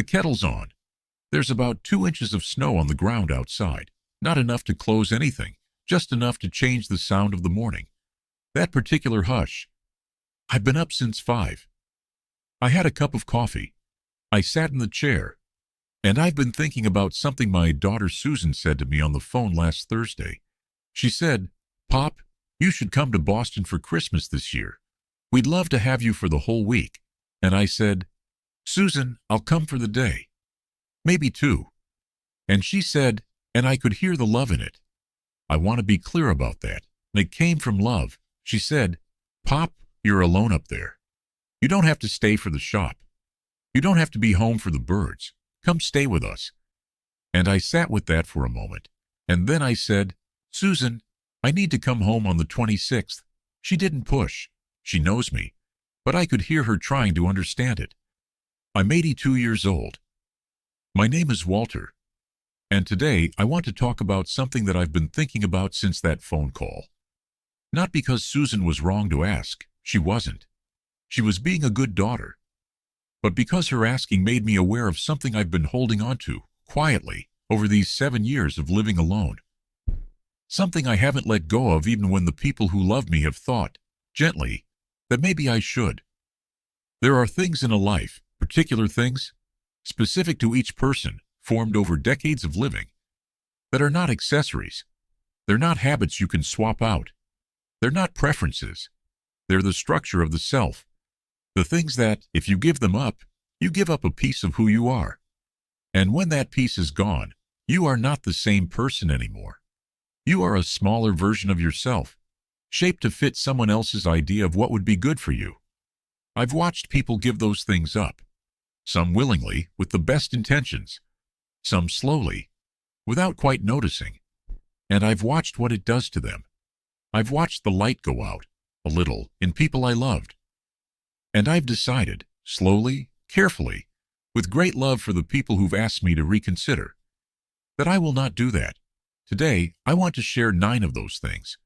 The kettle's on. There's about 2 inches of snow on the ground outside. Not enough to close anything, just enough to change the sound of the morning. That particular hush. I've been up since 5. I had a cup of coffee. I sat in the chair. And I've been thinking about something my daughter Susan said to me on the phone last Thursday. She said, "Pop, you should come to Boston for Christmas this year. We'd love to have you for the whole week." And I said, "Susan, I'll come for the day. Maybe 2. And she said, and I could hear the love in it. I want to be clear about that. And it came from love. She said, "Pop, you're alone up there. You don't have to stay for the shop. You don't have to be home for the birds. Come stay with us." And I sat with that for a moment. And then I said, "Susan, I need to come home on the 26th. She didn't push. She knows me. But I could hear her trying to understand it. I'm 82 years old. My name is Walter. And today I want to talk about something that I've been thinking about since that phone call. Not because Susan was wrong to ask. She wasn't. She was being a good daughter. But because her asking made me aware of something I've been holding on to, quietly, over these 7 years of living alone. Something I haven't let go of even when the people who love me have thought, gently, that maybe I should. There are things in a life, particular things, specific to each person, formed over decades of living, that are not accessories. They're not habits you can swap out. They're not preferences. They're the structure of the self. The things that, if you give them up, you give up a piece of who you are. And when that piece is gone, you are not the same person anymore. You are a smaller version of yourself, shaped to fit someone else's idea of what would be good for you. I've watched people give those things up. Some willingly, with the best intentions. Some slowly, without quite noticing. And I've watched what it does to them. I've watched the light go out, a little, in people I loved. And I've decided, slowly, carefully, with great love for the people who've asked me to reconsider, that I will not do that. Today, I want to share 9 of those things.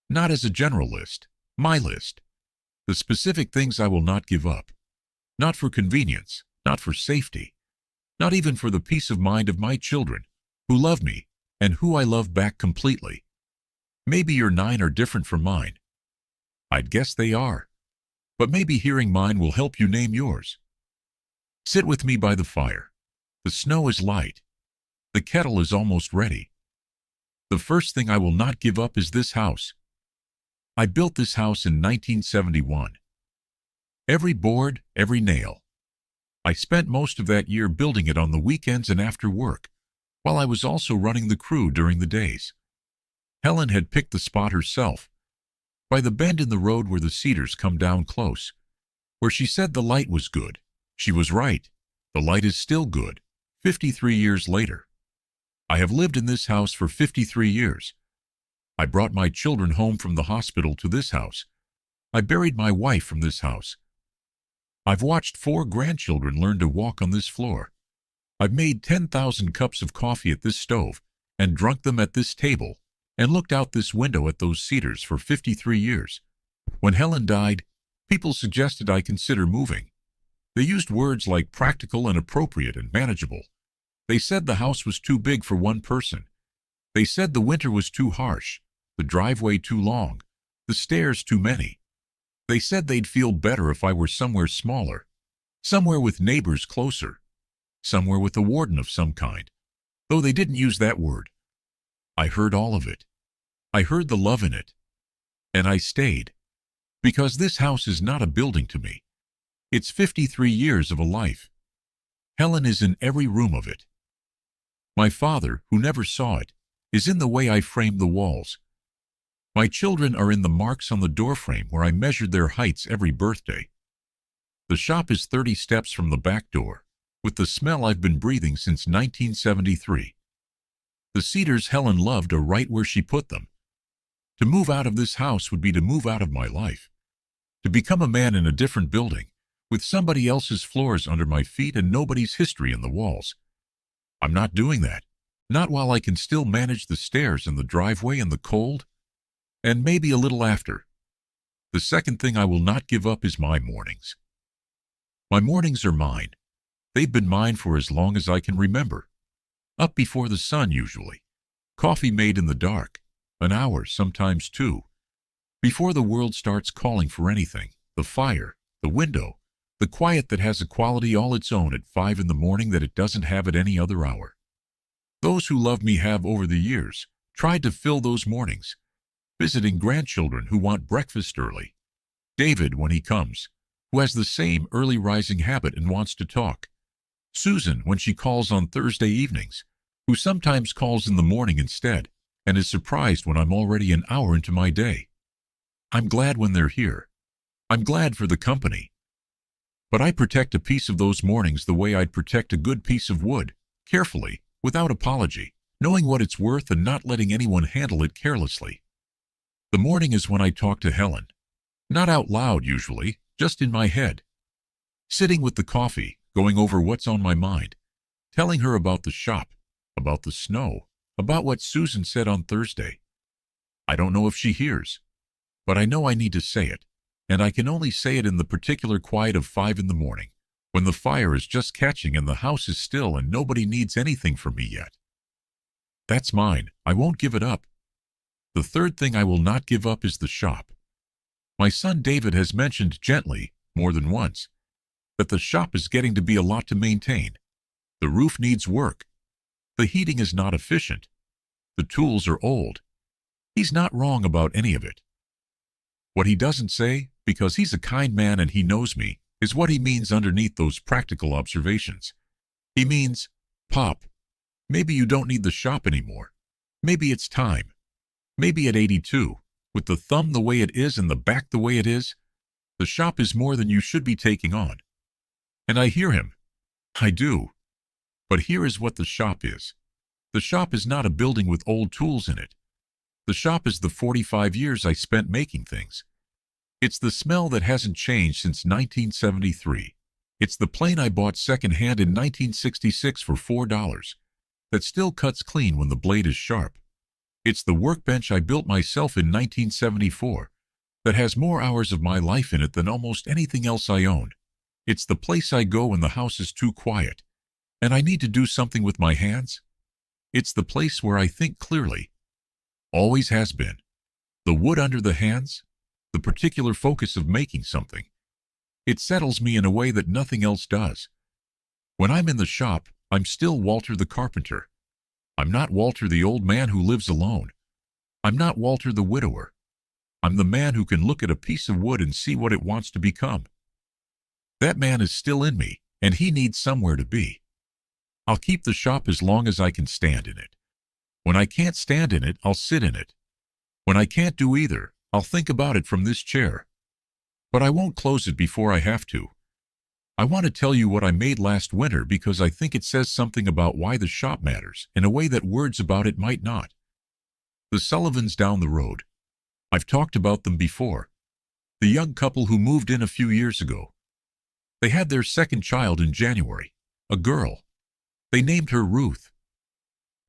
Not as a general list, my list. The specific things I will not give up. Not for convenience, not for safety, not even for the peace of mind of my children, who love me and who I love back completely. Maybe your 9 are different from mine. I'd guess they are. But maybe hearing mine will help you name yours. Sit with me by the fire. The snow is light. The kettle is almost ready. The first thing I will not give up is this house. I built this house in 1971. Every board, every nail. I spent most of that year building it on the weekends and after work, while I was also running the crew during the days. Helen had picked the spot herself, by the bend in the road where the cedars come down close, where she said the light was good. She was right. The light is still good, 53 years later. I have lived in this house for 53 years. I brought my children home from the hospital to this house. I buried my wife from this house. I've watched 4 grandchildren learn to walk on this floor. I've made 10,000 cups of coffee at this stove and drunk them at this table and looked out this window at those cedars for 53 years. When Helen died, people suggested I consider moving. They used words like practical and appropriate and manageable. They said the house was too big for one person. They said the winter was too harsh, the driveway too long, the stairs too many. They said they'd feel better if I were somewhere smaller, somewhere with neighbors closer, somewhere with a warden of some kind, though they didn't use that word. I heard all of it. I heard the love in it. And I stayed. Because this house is not a building to me. It's 53 years of a life. Helen is in every room of it. My father, who never saw it, is in the way I framed the walls. My children are in the marks on the doorframe where I measured their heights every birthday. The shop is 30 steps from the back door, with the smell I've been breathing since 1973. The cedars Helen loved are right where she put them. To move out of this house would be to move out of my life. To become a man in a different building, with somebody else's floors under my feet and nobody's history in the walls. I'm not doing that. Not while I can still manage the stairs and the driveway and the cold, and maybe a little after. The second thing I will not give up is my mornings. My mornings are mine. They've been mine for as long as I can remember. Up before the sun, usually. Coffee made in the dark. An hour, sometimes two. Before the world starts calling for anything. The fire, the window, the quiet that has a quality all its own at 5 in the morning that it doesn't have at any other hour. Those who love me have, over the years, tried to fill those mornings, visiting grandchildren who want breakfast early. David, when he comes, who has the same early rising habit and wants to talk. Susan, when she calls on Thursday evenings, who sometimes calls in the morning instead, and is surprised when I'm already an hour into my day. I'm glad when they're here. I'm glad for the company. But I protect a piece of those mornings the way I'd protect a good piece of wood, carefully, without apology, knowing what it's worth and not letting anyone handle it carelessly. The morning is when I talk to Helen. Not out loud, usually, just in my head. Sitting with the coffee, going over what's on my mind, telling her about the shop, about the snow, about what Susan said on Thursday. I don't know if she hears, but I know I need to say it, and I can only say it in the particular quiet of 5 in the morning, when the fire is just catching and the house is still and nobody needs anything from me yet. That's mine. I won't give it up. The third thing I will not give up is the shop. My son David has mentioned gently, more than once, that the shop is getting to be a lot to maintain. The roof needs work. The heating is not efficient. The tools are old. He's not wrong about any of it. What he doesn't say, because he's a kind man and he knows me, is what he means underneath those practical observations. He means, Pop, maybe you don't need the shop anymore. Maybe it's time. Maybe at 82, with the thumb the way it is and the back the way it is, the shop is more than you should be taking on. And I hear him. I do. But here is what the shop is. The shop is not a building with old tools in it. The shop is the 45 years I spent making things. It's the smell that hasn't changed since 1973. It's the plane I bought second-hand in 1966 for $4 that still cuts clean when the blade is sharp. It's the workbench I built myself in 1974 that has more hours of my life in it than almost anything else I own. It's the place I go when the house is too quiet and I need to do something with my hands. It's the place where I think clearly. Always has been. The wood under the hands, the particular focus of making something. It settles me in a way that nothing else does. When I'm in the shop, I'm still Walter the carpenter. I'm not Walter the old man who lives alone. I'm not Walter the widower. I'm the man who can look at a piece of wood and see what it wants to become. That man is still in me, and he needs somewhere to be. I'll keep the shop as long as I can stand in it. When I can't stand in it, I'll sit in it. When I can't do either, I'll think about it from this chair. But I won't close it before I have to. I want to tell you what I made last winter because I think it says something about why the shop matters in a way that words about it might not. The Sullivans down the road. I've talked about them before. The young couple who moved in a few years ago. They had their second child in January, a girl. They named her Ruth.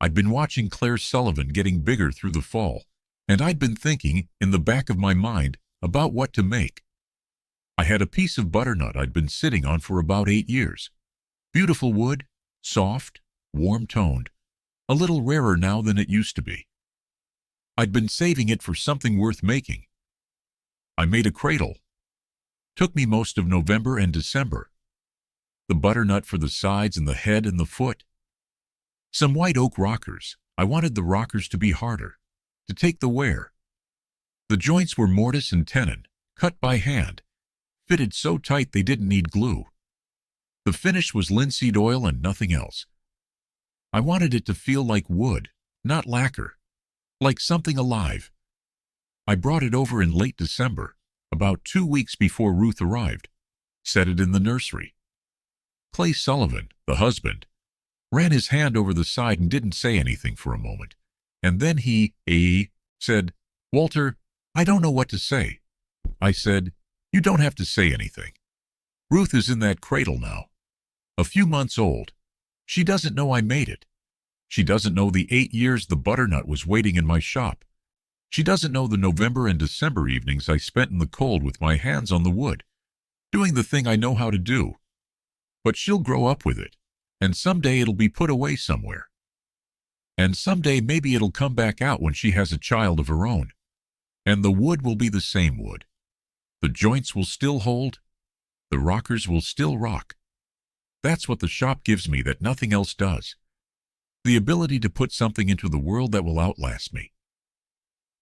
I'd been watching Claire Sullivan getting bigger through the fall, and I'd been thinking, in the back of my mind, about what to make. I had a piece of butternut I'd been sitting on for about 8 years. Beautiful wood, soft, warm-toned, a little rarer now than it used to be. I'd been saving it for something worth making. I made a cradle. Took me most of November and December. The butternut for the sides and the head and the foot. Some white oak rockers. I wanted the rockers to be harder, to take the wear. The joints were mortise and tenon, cut by hand, fitted so tight they didn't need glue. The finish was linseed oil and nothing else. I wanted it to feel like wood, not lacquer, like something alive. I brought it over in late December, about 2 weeks before Ruth arrived, set it in the nursery. Clay Sullivan, the husband, ran his hand over the side and didn't say anything for a moment. And then he said, "Walter, I don't know what to say." I said, "You don't have to say anything. Ruth is in that cradle now, a few months old. She doesn't know I made it. She doesn't know the 8 years the butternut was waiting in my shop. She doesn't know the November and December evenings I spent in the cold with my hands on the wood, doing the thing I know how to do. But she'll grow up with it, and someday it'll be put away somewhere. And someday maybe it'll come back out when she has a child of her own. And the wood will be the same wood. The joints will still hold. The rockers will still rock. That's what the shop gives me that nothing else does. The ability to put something into the world that will outlast me.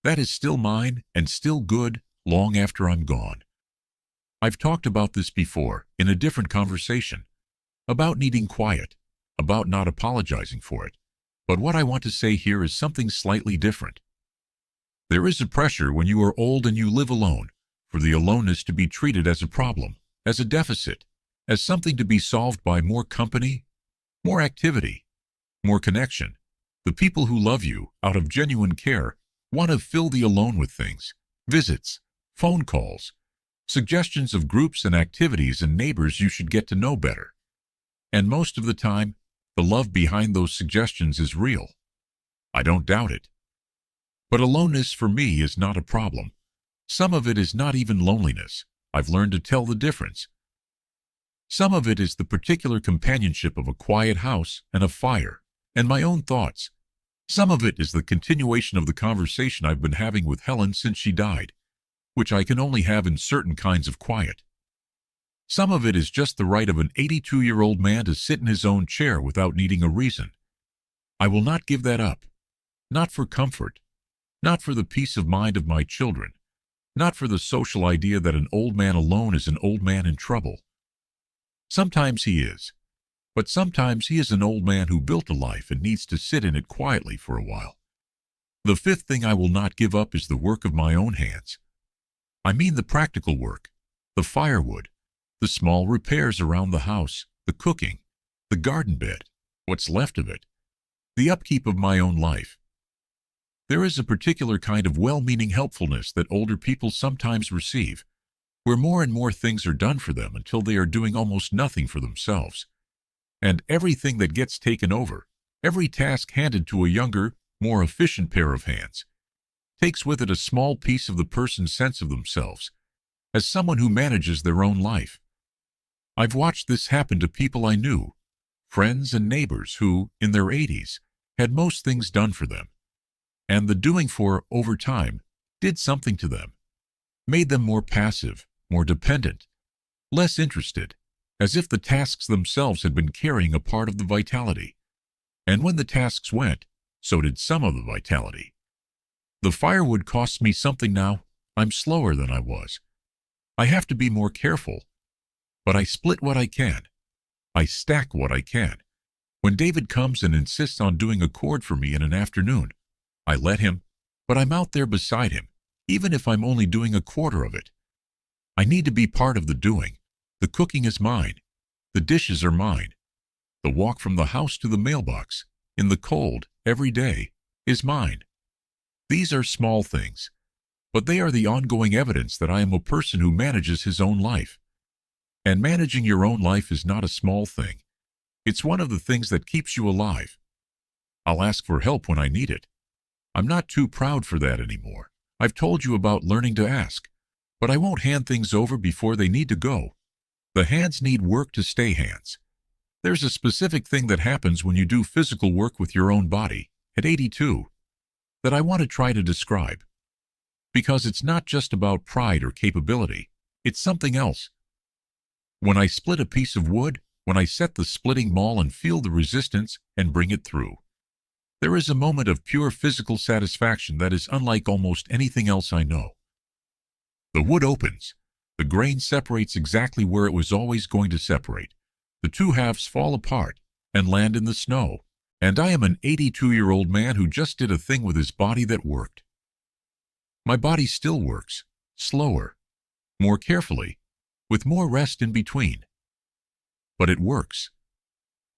That is still mine and still good long after I'm gone. I've talked about this before in a different conversation, about needing quiet, about not apologizing for it. But what I want to say here is something slightly different. There is a pressure when you are old and you live alone, for the aloneness to be treated as a problem, as a deficit, as something to be solved by more company, more activity, more connection. The people who love you, out of genuine care, want to fill the alone with things, visits, phone calls, suggestions of groups and activities and neighbors you should get to know better. And most of the time, the love behind those suggestions is real. I don't doubt it. But aloneness for me is not a problem. Some of it is not even loneliness. I've learned to tell the difference. Some of it is the particular companionship of a quiet house and a fire, and my own thoughts. Some of it is the continuation of the conversation I've been having with Helen since she died, which I can only have in certain kinds of quiet. Some of it is just the right of an 82-year-old man to sit in his own chair without needing a reason. I will not give that up. Not for comfort. Not for the peace of mind of my children. Not for the social idea that an old man alone is an old man in trouble. Sometimes he is. But sometimes he is an old man who built a life and needs to sit in it quietly for a while. The fifth thing I will not give up is the work of my own hands. I mean the practical work, the firewood, the small repairs around the house, the cooking, the garden bed, what's left of it, the upkeep of my own life. There is a particular kind of well-meaning helpfulness that older people sometimes receive, where more and more things are done for them until they are doing almost nothing for themselves. And everything that gets taken over, every task handed to a younger, more efficient pair of hands, takes with it a small piece of the person's sense of themselves, as someone who manages their own life. I've watched this happen to people I knew, friends and neighbors who, in their 80s, had most things done for them. And the doing for, over time, did something to them, made them more passive, more dependent, less interested, as if the tasks themselves had been carrying a part of the vitality. And when the tasks went, so did some of the vitality. The firewood costs me something now. I'm slower than I was. I have to be more careful. But I split what I can. I stack what I can. When David comes and insists on doing a cord for me in an afternoon, I let him, but I'm out there beside him, even if I'm only doing a quarter of it. I need to be part of the doing. The cooking is mine. The dishes are mine. The walk from the house to the mailbox, in the cold, every day, is mine. These are small things, but they are the ongoing evidence that I am a person who manages his own life. And managing your own life is not a small thing. It's one of the things that keeps you alive. I'll ask for help when I need it. I'm not too proud for that anymore. I've told you about learning to ask, but I won't hand things over before they need to go. The hands need work to stay hands. There's a specific thing that happens when you do physical work with your own body, at 82, that I want to try to describe. Because it's not just about pride or capability, it's something else. When I split a piece of wood, when I set the splitting maul and feel the resistance and bring it through, there is a moment of pure physical satisfaction that is unlike almost anything else I know. The wood opens. The grain separates exactly where it was always going to separate. The two halves fall apart and land in the snow, and I am an 82-year-old man who just did a thing with his body that worked. My body still works, slower, more carefully, with more rest in between. But it works.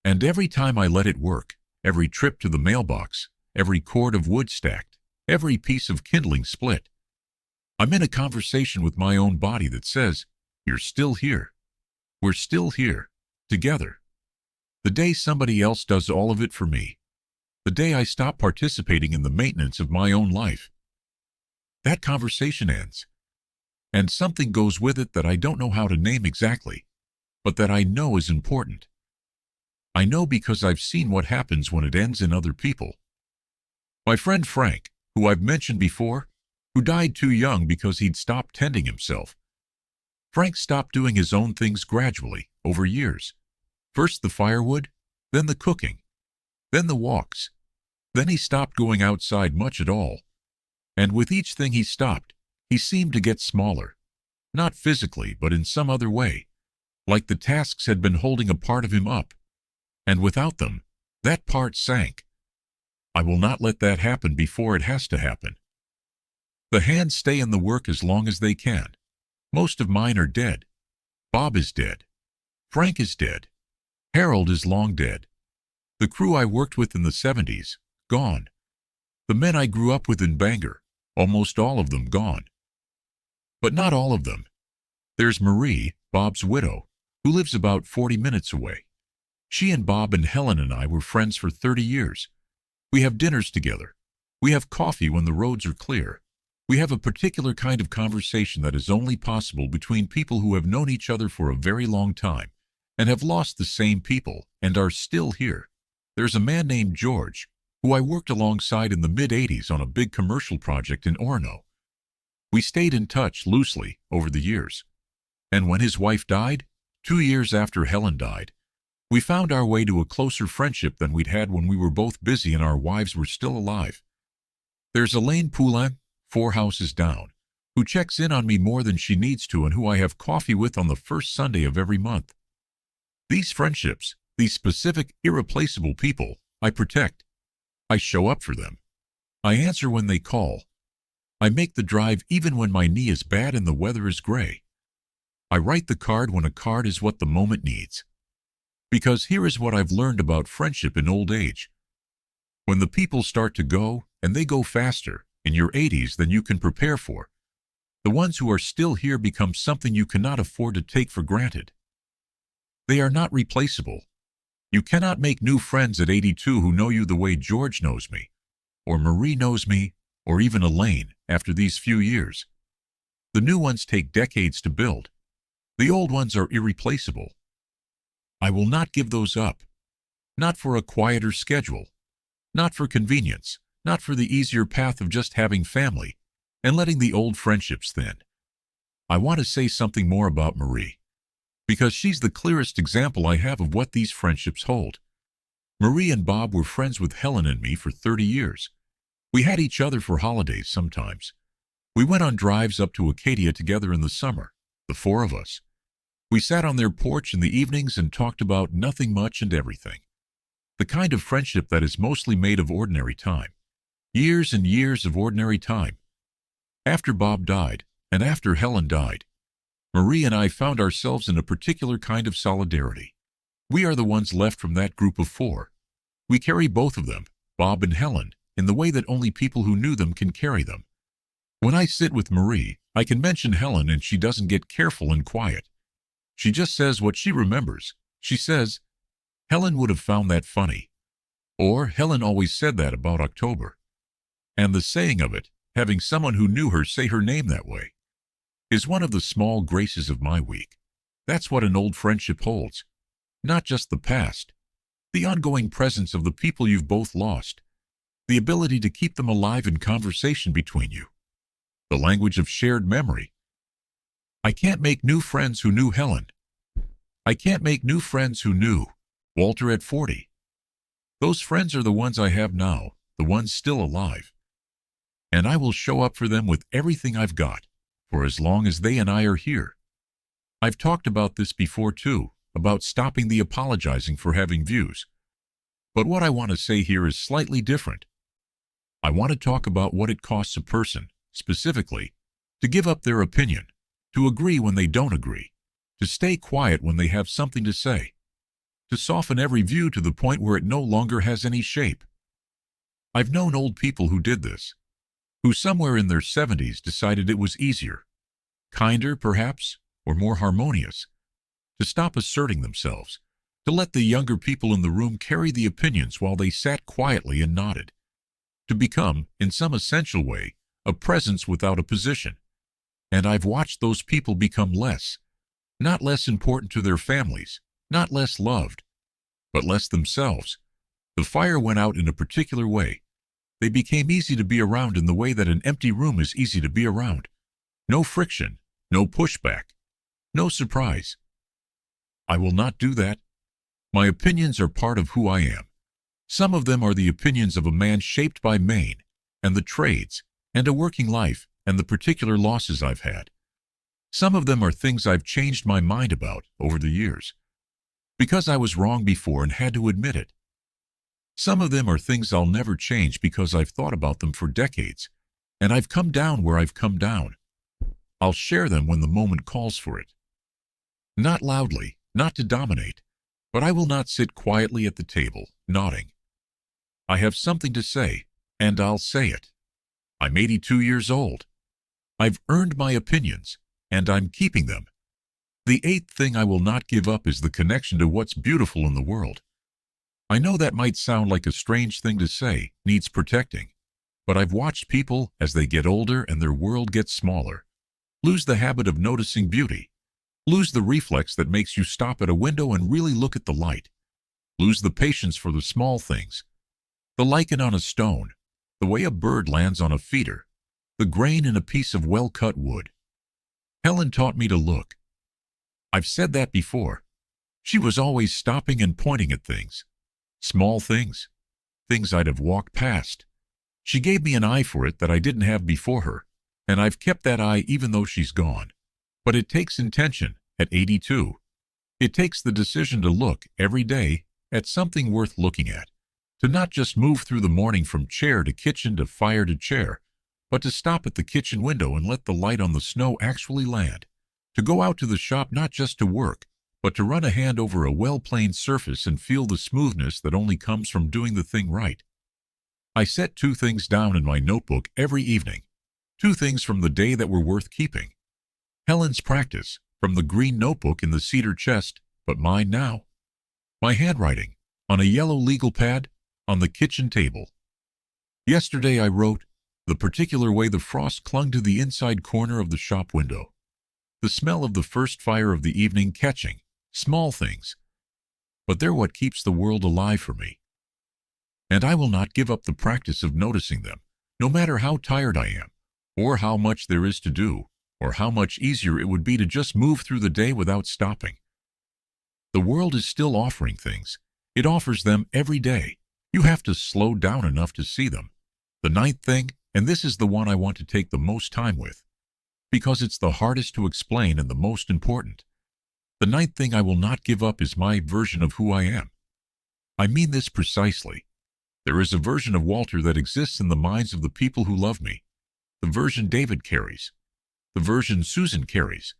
And every time I let it work, every trip to the mailbox, every cord of wood stacked, every piece of kindling split, I'm in a conversation with my own body that says, "You're still here. We're still here, together." The day somebody else does all of it for me, the day I stop participating in the maintenance of my own life, that conversation ends, and something goes with it that I don't know how to name exactly, but that I know is important. I know because I've seen what happens when it ends in other people. My friend Frank, who I've mentioned before, who died too young because he'd stopped tending himself. Frank stopped doing his own things gradually, over years. First the firewood, then the cooking, then the walks. Then he stopped going outside much at all. And with each thing he stopped, he seemed to get smaller. Not physically, but in some other way. Like the tasks had been holding a part of him up. And without them, that part sank. I will not let that happen before it has to happen. The hands stay in the work as long as they can. Most of mine are dead. Bob is dead. Frank is dead. Harold is long dead. The crew I worked with in the 70s, gone. The men I grew up with in Bangor, almost all of them gone. But not all of them. There's Marie, Bob's widow, who lives about 40 minutes away. She and Bob and Helen and I were friends for 30 years. We have dinners together. We have coffee when the roads are clear. We have a particular kind of conversation that is only possible between people who have known each other for a very long time and have lost the same people and are still here. There's a man named George, who I worked alongside in the mid-'80s on a big commercial project in Orono. We stayed in touch loosely over the years. And when his wife died, 2 years after Helen died, we found our way to a closer friendship than we'd had when we were both busy and our wives were still alive. There's Elaine Poulin, 4 houses down, who checks in on me more than she needs to and who I have coffee with on the first Sunday of every month. These friendships, these specific, irreplaceable people, I protect. I show up for them. I answer when they call. I make the drive even when my knee is bad and the weather is gray. I write the card when a card is what the moment needs. Because here is what I've learned about friendship in old age. When the people start to go, and they go faster, in your 80s than you can prepare for, the ones who are still here become something you cannot afford to take for granted. They are not replaceable. You cannot make new friends at 82 who know you the way George knows me, or Marie knows me, or even Elaine after these few years. The new ones take decades to build. The old ones are irreplaceable. I will not give those up. Not for a quieter schedule. Not for convenience. Not for the easier path of just having family and letting the old friendships thin. I want to say something more about Marie, because she's the clearest example I have of what these friendships hold. Marie and Bob were friends with Helen and me for 30 years. We had each other for holidays sometimes. We went on drives up to Acadia together in the summer, the 4 of us. We sat on their porch in the evenings and talked about nothing much and everything. The kind of friendship that is mostly made of ordinary time. Years and years of ordinary time. After Bob died, and after Helen died, Marie and I found ourselves in a particular kind of solidarity. We are the ones left from that group of 4. We carry both of them, Bob and Helen, in the way that only people who knew them can carry them. When I sit with Marie, I can mention Helen and she doesn't get careful and quiet. She just says what she remembers. She says, "Helen would have found that funny." Or, "Helen always said that about October." And the saying of it, having someone who knew her say her name that way, is one of the small graces of my week. That's what an old friendship holds. Not just the past, the ongoing presence of the people you've both lost, the ability to keep them alive in conversation between you, the language of shared memory. I can't make new friends who knew Helen. I can't make new friends who knew Walter at 40. Those friends are the ones I have now, the ones still alive. And I will show up for them with everything I've got, for as long as they and I are here. I've talked about this before too, about stopping the apologizing for having views. But what I want to say here is slightly different. I want to talk about what it costs a person, specifically, to give up their opinion, to agree when they don't agree, to stay quiet when they have something to say, to soften every view to the point where it no longer has any shape. I've known old people who did this, who somewhere in their 70s decided it was easier, kinder perhaps, or more harmonious, to stop asserting themselves, to let the younger people in the room carry the opinions while they sat quietly and nodded, to become, in some essential way, a presence without a position. And I've watched those people become less, not less important to their families, not less loved, but less themselves. The fire went out in a particular way. They became easy to be around in the way that an empty room is easy to be around. No friction, no pushback, no surprise. I will not do that. My opinions are part of who I am. Some of them are the opinions of a man shaped by Maine, and the trades, and a working life, and the particular losses I've had. Some of them are things I've changed my mind about over the years, because I was wrong before and had to admit it. Some of them are things I'll never change because I've thought about them for decades, and I've come down where I've come down. I'll share them when the moment calls for it. Not loudly, not to dominate, but I will not sit quietly at the table, nodding. I have something to say, and I'll say it. I'm 82 years old. I've earned my opinions, and I'm keeping them. The eighth thing I will not give up is the connection to what's beautiful in the world. I know that might sound like a strange thing to say, needs protecting, but I've watched people, as they get older and their world gets smaller, lose the habit of noticing beauty, lose the reflex that makes you stop at a window and really look at the light, lose the patience for the small things, the lichen on a stone, the way a bird lands on a feeder, the grain in a piece of well-cut wood. Helen taught me to look. I've said that before. She was always stopping and pointing at things. Small things. Things I'd have walked past. She gave me an eye for it that I didn't have before her, and I've kept that eye even though she's gone. But it takes intention at 82. It takes the decision to look every day at something worth looking at. To not just move through the morning from chair to kitchen to fire to chair, but to stop at the kitchen window and let the light on the snow actually land. To go out to the shop not just to work, but to run a hand over a well-planed surface and feel the smoothness that only comes from doing the thing right. I set 2 things down in my notebook every evening. 2 things from the day that were worth keeping. Helen's practice, from the green notebook in the cedar chest, but mine now. My handwriting, on a yellow legal pad, on the kitchen table. Yesterday I wrote, the particular way the frost clung to the inside corner of the shop window. The smell of the first fire of the evening catching, small things. But they're what keeps the world alive for me. And I will not give up the practice of noticing them, no matter how tired I am, or how much there is to do, or how much easier it would be to just move through the day without stopping. The world is still offering things. It offers them every day. You have to slow down enough to see them. The 9th thing, and this is the one I want to take the most time with, because it's the hardest to explain and the most important. The 9th thing I will not give up is my version of who I am. I mean this precisely. There is a version of Walter that exists in the minds of the people who love me. The version David carries. The version Susan carries.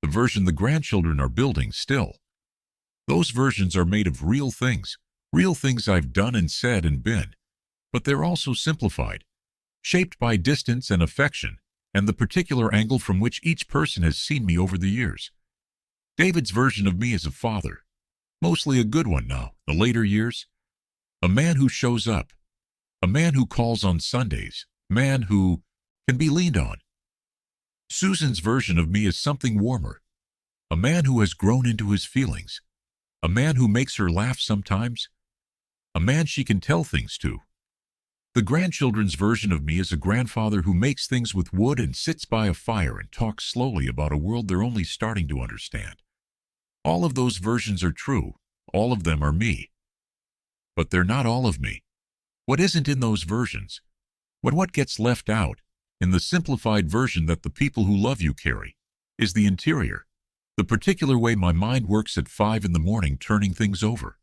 The version the grandchildren are building still. Those versions are made of real things I've done and said and been, but they're also simplified, shaped by distance and affection, and the particular angle from which each person has seen me over the years. David's version of me is a father, mostly a good one now, the later years. A man who shows up, a man who calls on Sundays, a man who can be leaned on. Susan's version of me is something warmer, a man who has grown into his feelings, a man who makes her laugh sometimes, a man she can tell things to. The grandchildren's version of me is a grandfather who makes things with wood and sits by a fire and talks slowly about a world they're only starting to understand. All of those versions are true. All of them are me. But they're not all of me. What isn't in those versions? What gets left out, in the simplified version that the people who love you carry, is the interior. The particular way my mind works at 5 in the morning turning things over.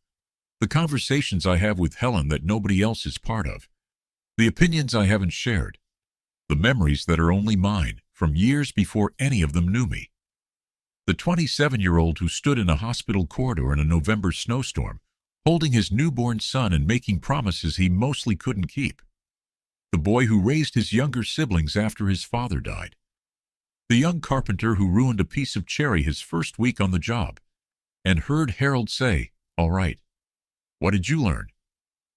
The conversations I have with Helen that nobody else is part of. The opinions I haven't shared. The memories that are only mine from years before any of them knew me. The 27-year-old who stood in a hospital corridor in a November snowstorm, holding his newborn son and making promises he mostly couldn't keep. The boy who raised his younger siblings after his father died. The young carpenter who ruined a piece of cherry his first week on the job, and heard Harold say, "All right. What did you learn?"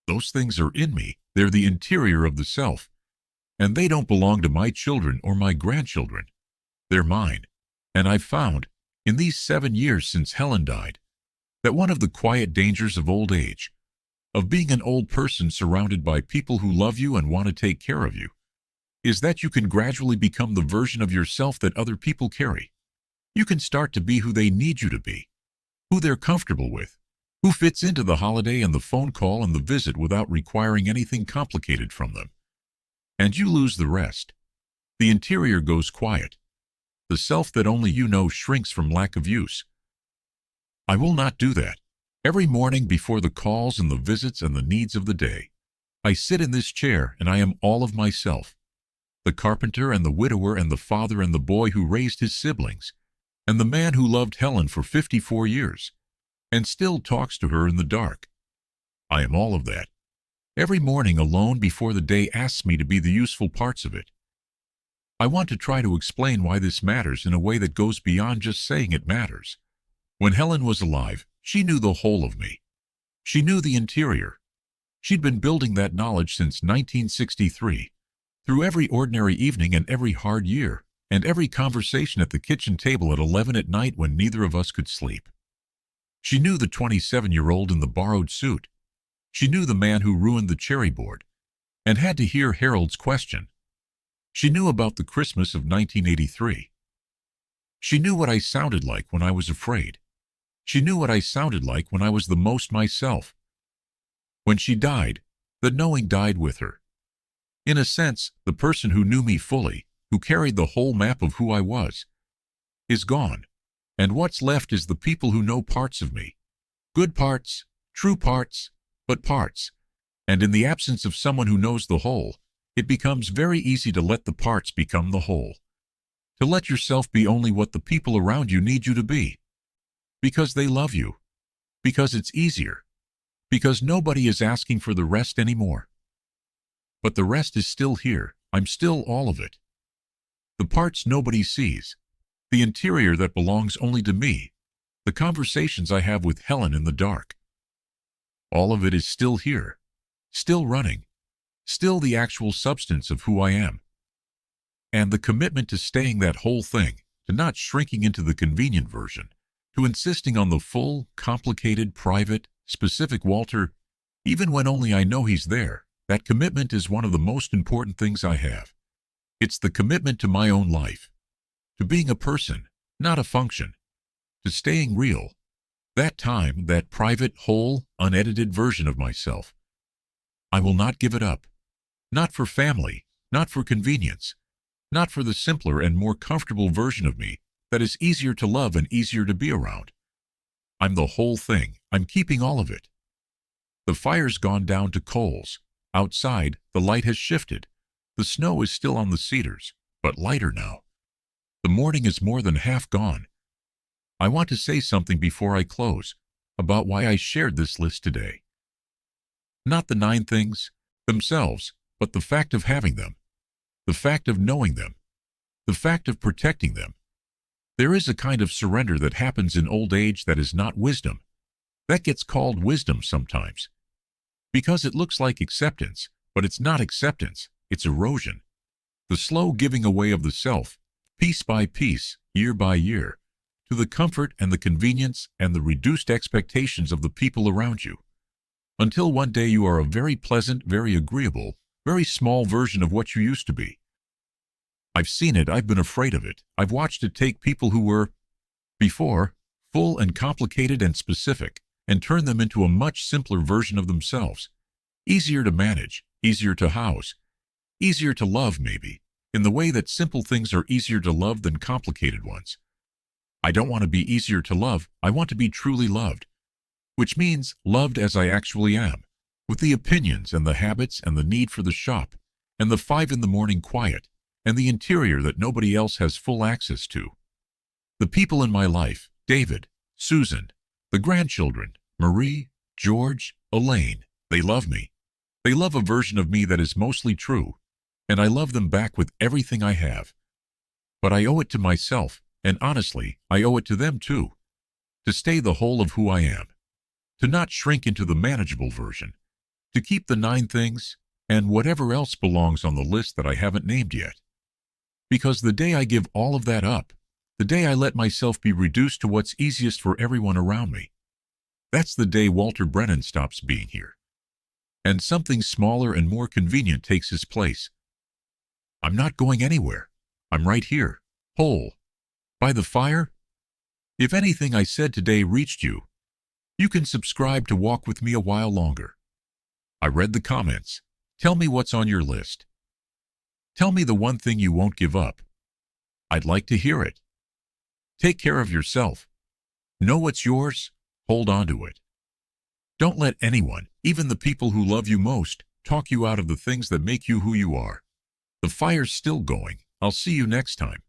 Those things are in me. They're the interior of the self, and they don't belong to my children or my grandchildren. They're mine, and I've found, in these 7 years since Helen died, that one of the quiet dangers of old age, of being an old person surrounded by people who love you and want to take care of you, is that you can gradually become the version of yourself that other people carry. You can start to be who they need you to be, who they're comfortable with, who fits into the holiday and the phone call and the visit without requiring anything complicated from them. And you lose the rest. The interior goes quiet. The self that only you know shrinks from lack of use. I will not do that. Every morning before the calls and the visits and the needs of the day, I sit in this chair and I am all of myself. The carpenter and the widower and the father and the boy who raised his siblings, and the man who loved Helen for 54 years, and still talks to her in the dark. I am all of that. Every morning alone before the day asks me to be the useful parts of it. I want to try to explain why this matters in a way that goes beyond just saying it matters. When Helen was alive, she knew the whole of me. She knew the interior. She'd been building that knowledge since 1963, through every ordinary evening and every hard year, and every conversation at the kitchen table at 11 at night when neither of us could sleep. She knew the 27-year-old in the borrowed suit. She knew the man who ruined the cherry board, and had to hear Harold's question. She knew about the Christmas of 1983. She knew what I sounded like when I was afraid. She knew what I sounded like when I was the most myself. When she died, the knowing died with her. In a sense, the person who knew me fully, who carried the whole map of who I was, is gone, and what's left is the people who know parts of me. Good parts, true parts, but parts. And in the absence of someone who knows the whole, it becomes very easy to let the parts become the whole. To let yourself be only what the people around you need you to be. Because they love you. Because it's easier. Because nobody is asking for the rest anymore. But the rest is still here. I'm still all of it. The parts nobody sees. The interior that belongs only to me. The conversations I have with Helen in the dark. All of it is still here. Still running. Still the actual substance of who I am. And the commitment to staying that whole thing, to not shrinking into the convenient version, to insisting on the full, complicated, private, specific Walter, even when only I know he's there, that commitment is one of the most important things I have. It's the commitment to my own life, to being a person, not a function, to staying real, that time, that private, whole, unedited version of myself. I will not give it up, not for family, not for convenience, not for the simpler and more comfortable version of me that is easier to love and easier to be around. I'm the whole thing. I'm keeping all of it. The fire's gone down to coals. Outside, the light has shifted. The snow is still on the cedars, but lighter now. The morning is more than half gone. I want to say something before I close about why I shared this list today. Not the 9 things themselves, but the fact of having them, the fact of knowing them, the fact of protecting them. There is a kind of surrender that happens in old age that is not wisdom. That gets called wisdom sometimes. Because it looks like acceptance, but it's not acceptance, it's erosion. The slow giving away of the self, piece by piece, year by year, to the comfort and the convenience and the reduced expectations of the people around you. Until one day you are a very pleasant, very agreeable, very small version of what you used to be. I've seen it, I've been afraid of it. I've watched it take people who were, before, full and complicated and specific, and turn them into a much simpler version of themselves. Easier to manage, easier to house, easier to love maybe, in the way that simple things are easier to love than complicated ones. I don't want to be easier to love, I want to be truly loved. Which means loved as I actually am, with the opinions and the habits and the need for the shop, and the 5 in the morning quiet, and the interior that nobody else has full access to. The people in my life, David, Susan, the grandchildren, Marie, George, Elaine, they love me. They love a version of me that is mostly true, and I love them back with everything I have. But I owe it to myself, and honestly, I owe it to them too, to stay the whole of who I am, to not shrink into the manageable version, to keep the 9 things and whatever else belongs on the list that I haven't named yet. Because the day I give all of that up, The day I let myself be reduced to what's easiest for everyone around me. That's the day Walter Brennan stops being here. And something smaller and more convenient takes his place. I'm not going anywhere. I'm right here, whole, by the fire. If anything I said today reached you, you can subscribe to walk with me a while longer. I read the comments. Tell me what's on your list. Tell me the one thing you won't give up. I'd like to hear it. Take care of yourself. Know what's yours. Hold on to it. Don't let anyone, even the people who love you most, talk you out of the things that make you who you are. The fire's still going. I'll see you next time.